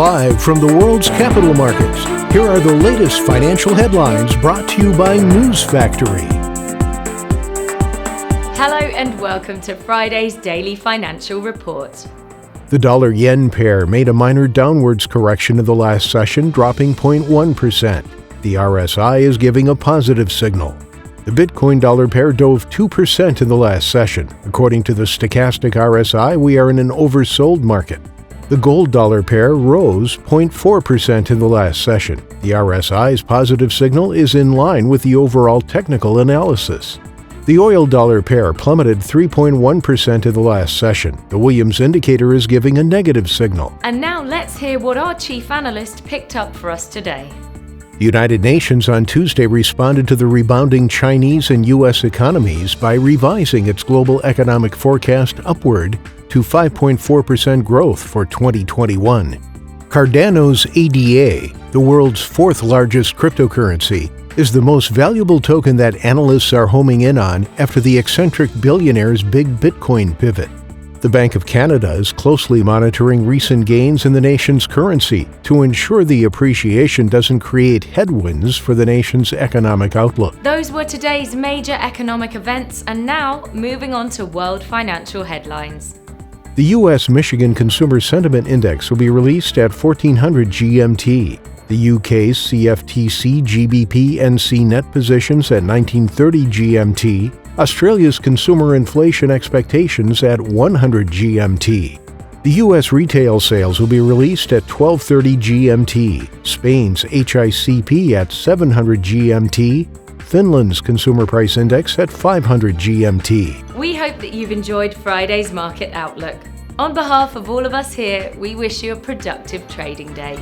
Live from the world's capital markets, here are the latest financial headlines brought to you by News Factory. Hello and welcome to Friday's Daily Financial Report. The dollar-yen pair made a minor downwards correction in the last session, dropping 0.1%. The RSI is giving a positive signal. The Bitcoin-dollar pair dove 2% in the last session. According to the stochastic RSI, we are in an oversold market. The gold-dollar pair rose 0.4% in the last session. The RSI's positive signal is in line with the overall technical analysis. The oil-dollar pair plummeted 3.1% in the last session. The Williams indicator is giving a negative signal. And now let's hear what our chief analyst picked up for us today. The United Nations on Tuesday responded to the rebounding Chinese and U.S. economies by revising its global economic forecast upward to 5.4% growth for 2021. Cardano's ADA, the world's fourth largest cryptocurrency, is the most valuable token that analysts are homing in on after the eccentric billionaire's big Bitcoin pivot. The Bank of Canada is closely monitoring recent gains in the nation's currency to ensure the appreciation doesn't create headwinds for the nation's economic outlook. Those were today's major economic events, and now moving on to world financial headlines. The U.S. Michigan Consumer Sentiment Index will be released at 1400 GMT. The UK's CFTC GBP NC net positions at 1930 GMT. Australia's consumer inflation expectations at 100 GMT. The U.S. retail sales will be released at 1230 GMT. Spain's HICP at 700 GMT. Finland's Consumer Price Index at 500 GMT. We hope that you've enjoyed Friday's Market Outlook. On behalf of all of us here, we wish you a productive trading day.